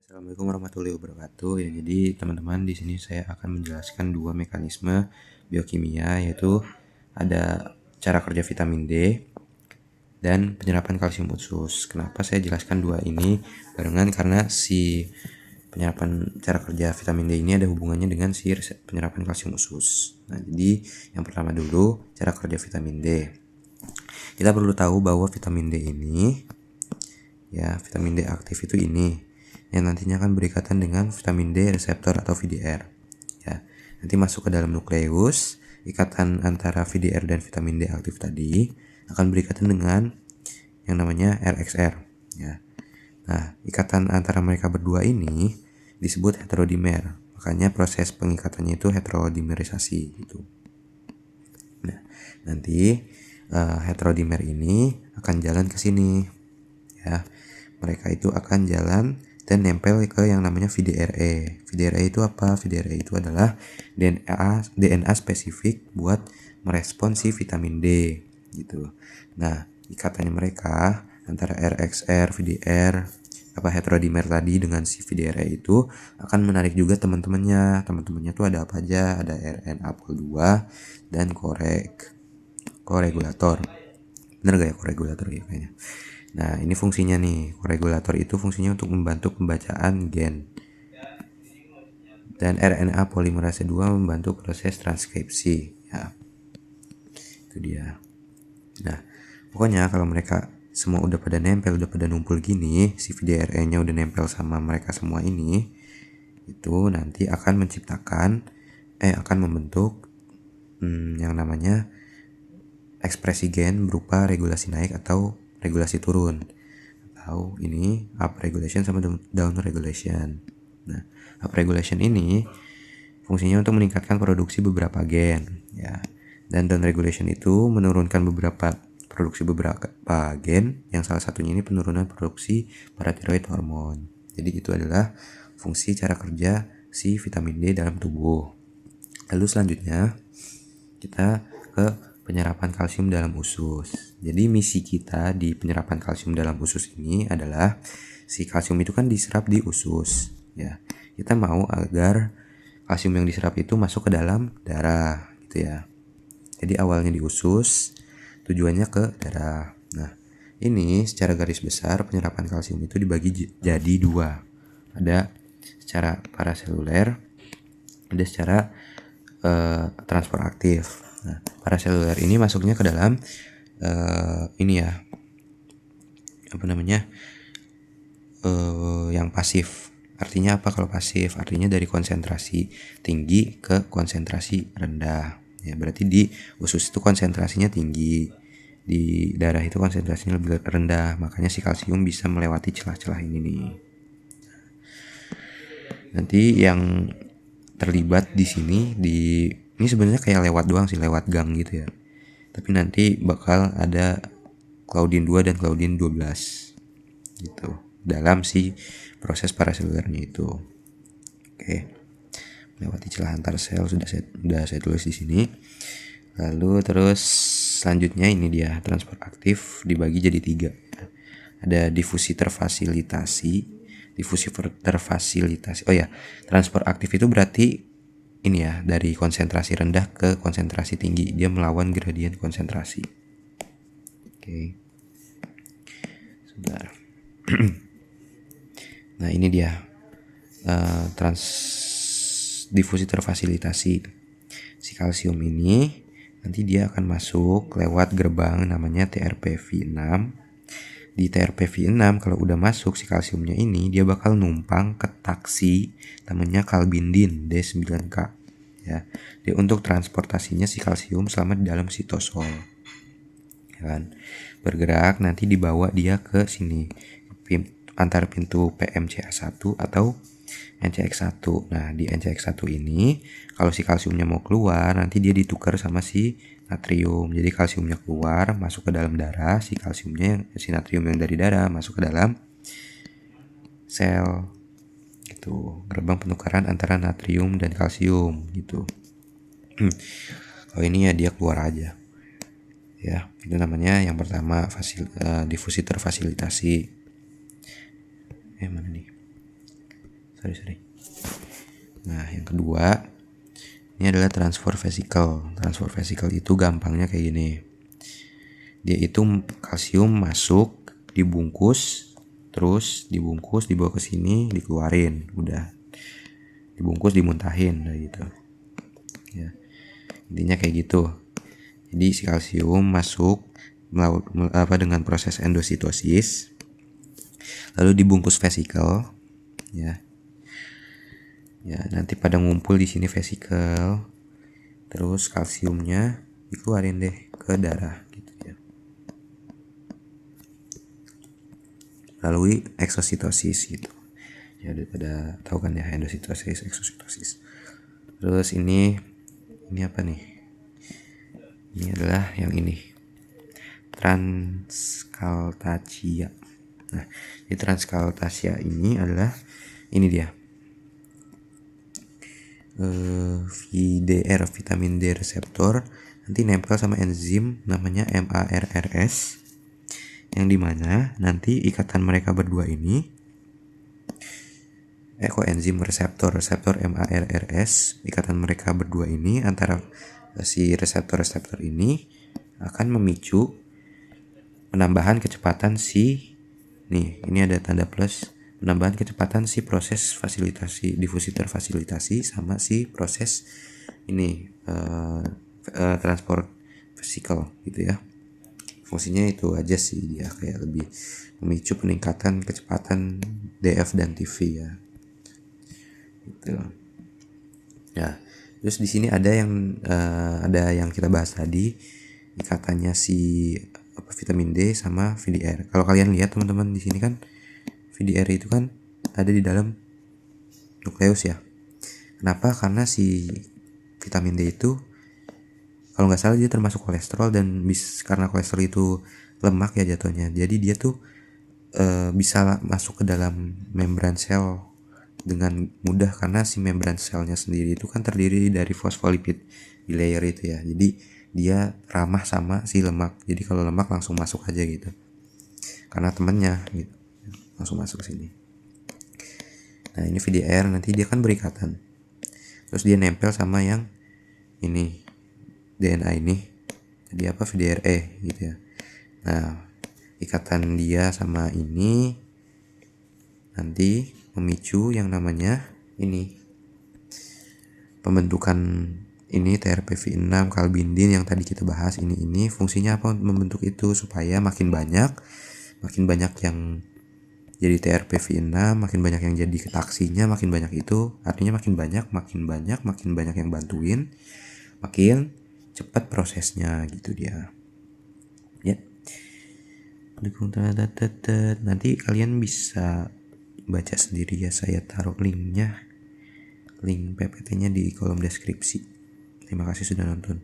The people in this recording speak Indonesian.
Assalamualaikum warahmatullahi wabarakatuh. Ya, jadi teman-teman di sini saya akan menjelaskan dua mekanisme biokimia, yaitu ada cara kerja vitamin D dan penyerapan kalsium usus. Kenapa saya jelaskan dua ini barengan? Karena si penyerapan cara kerja vitamin D ini ada hubungannya dengan si penyerapan kalsium usus. Nah, jadi yang pertama dulu cara kerja vitamin D. Kita perlu tahu bahwa vitamin D ini, ya, vitamin D aktif itu ini yang nantinya akan berikatan dengan vitamin D reseptor atau VDR. Ya, nanti masuk ke dalam nukleus, ikatan antara VDR dan vitamin D aktif tadi akan berikatan dengan yang namanya RXR. Ya. Nah, ikatan antara mereka berdua ini disebut heterodimer. Makanya proses pengikatannya itu heterodimerisasi gitu. Nah, nanti heterodimer ini akan jalan ke sini. Ya, mereka itu akan jalan dan nempel ke yang namanya VDRE. VDRE itu apa? VDRE itu adalah DNA spesifik buat merespon si vitamin D gitu. Nah, ikatannya mereka antara RXR, VDR, heterodimer tadi dengan si VDRE itu akan menarik juga teman-temannya. Teman-temannya tuh ada apa aja? Ada RNA pol 2 dan koregulator. Bener gak ya koregulator ya kayaknya? Nah, ini fungsinya nih. Koregulator itu fungsinya untuk membantu pembacaan gen. Dan RNA polimerase 2 membantu proses transkripsi. Ya, itu dia. Nah, pokoknya kalau mereka semua udah pada nempel, udah pada numpul gini, si VDRE-nya udah nempel sama mereka semua ini, itu nanti akan akan membentuk yang namanya ekspresi gen berupa regulasi naik atau regulasi turun, atau ini up regulation sama down regulation. Nah, up regulation ini fungsinya untuk meningkatkan produksi beberapa gen, ya. Dan down regulation itu menurunkan produksi beberapa gen, yang salah satunya ini penurunan produksi paratiroid hormon. Jadi itu adalah fungsi cara kerja si vitamin D dalam tubuh. Lalu selanjutnya kita ke penyerapan kalsium dalam usus. Jadi misi kita di penyerapan kalsium dalam usus ini adalah si kalsium itu kan diserap di usus, ya. Kita mau agar kalsium yang diserap itu masuk ke dalam darah gitu ya. Jadi awalnya di usus, tujuannya ke darah. Nah, ini secara garis besar penyerapan kalsium itu dibagi jadi dua. Ada secara paraseluler, ada secara transport aktif. Nah, paraseluler ini masuknya ke dalam ini ya, yang pasif. Artinya apa kalau pasif? Artinya dari konsentrasi tinggi ke konsentrasi rendah. Ya, berarti di usus itu konsentrasinya tinggi, di darah itu konsentrasinya lebih rendah. Makanya si kalsium bisa melewati celah-celah ini nih. Nanti yang terlibat di sini ini sebenarnya kayak lewat doang sih, lewat gang gitu ya. Tapi nanti bakal ada Claudin 2 dan Claudin 12 gitu dalam si proses paraselulernya itu. Oke. Melewati celah antar sel sudah saya tulis di sini. Lalu terus selanjutnya ini dia transport aktif dibagi jadi 3. Ada difusi terfasilitasi. Oh ya, transport aktif itu berarti ini ya, dari konsentrasi rendah ke konsentrasi tinggi, dia melawan gradien konsentrasi. Oke. Sebentar. Nah, ini dia difusi terfasilitasi. Si kalsium ini nanti dia akan masuk lewat gerbang namanya TRPV6. Di TRPV6 kalau udah masuk si kalsiumnya ini, dia bakal numpang ke taksi namanya kalbindin D9K, ya. Dia untuk transportasinya si kalsium selama di dalam sitosol, ya kan. Bergerak nanti dibawa dia ke sini antar pintu PMCA1 atau NCX1. Nah, di NCX1 ini kalau si kalsiumnya mau keluar, nanti dia ditukar sama si natrium. Jadi kalsiumnya keluar, masuk ke dalam darah, si natrium yang dari darah masuk ke dalam sel. Gitu. Gerbang penukaran antara natrium dan kalsium gitu. Kalau ini ya dia keluar aja. Ya, itu namanya yang pertama difusi terfasilitasi. Mana nih? Nah yang kedua ini adalah transfer vesicle. Transfer vesicle itu gampangnya kayak gini. Dia itu kalsium masuk, dibungkus, terus dibungkus dibawa ke sini, dikeluarin, udah. Dibungkus dimuntahin gitu. Ya. Intinya kayak gitu. Jadi si kalsium masuk dengan proses endositosis, lalu dibungkus vesicle, ya. Ya, nanti pada ngumpul di sini vesicle, terus kalsiumnya dikeluarin deh ke darah gitu ya. Melalui eksositosis gitu. Ya udah pada tahu kan ya endositosis, eksositosis. Terus ini apa nih? Ini adalah yang ini. Transcaltasia. Nah, di transcaltasia ini adalah ini dia. VDR, vitamin D reseptor, nanti nempel sama enzim namanya MARRS, yang dimana nanti ikatan mereka berdua ini enzim reseptor MARRS, ikatan mereka berdua ini antara si reseptor ini akan memicu penambahan kecepatan ini ada tanda plus, penambahan kecepatan si proses fasilitasi difusi terfasilitasi sama si proses ini transport vesicle gitu ya. Fungsinya itu aja sih, dia kayak lebih memicu peningkatan kecepatan DF dan TV ya. Gitu. Ya, terus di sini ada yang kita bahas tadi, ikatannya si vitamin D sama VDR. Kalau kalian lihat teman-teman di sini kan VDR itu kan ada di dalam nukleus ya. Kenapa? Karena si vitamin D itu kalau nggak salah dia termasuk kolesterol, dan karena kolesterol itu lemak ya jatuhnya. Jadi dia tuh bisa masuk ke dalam membran sel dengan mudah karena si membran selnya sendiri itu kan terdiri dari fosfolipid bilayer itu ya. Jadi dia ramah sama si lemak. Jadi kalau lemak langsung masuk aja gitu. Karena temennya gitu. Langsung masuk ke sini. Nah, ini VDR nanti dia kan berikatan. Terus dia nempel sama yang ini DNA ini. Jadi apa VDRE gitu ya. Nah, ikatan dia sama ini nanti memicu yang namanya ini pembentukan ini TRPV6 kalbindin yang tadi kita bahas. Ini fungsinya apa? Membentuk itu supaya makin banyak yang jadi TRPV6, makin banyak yang jadi taksinya, makin banyak itu artinya makin banyak yang bantuin, makin cepat prosesnya gitu dia ya. Nanti kalian bisa baca sendiri ya, saya taruh link PPT-nya di kolom deskripsi. Terima kasih sudah nonton.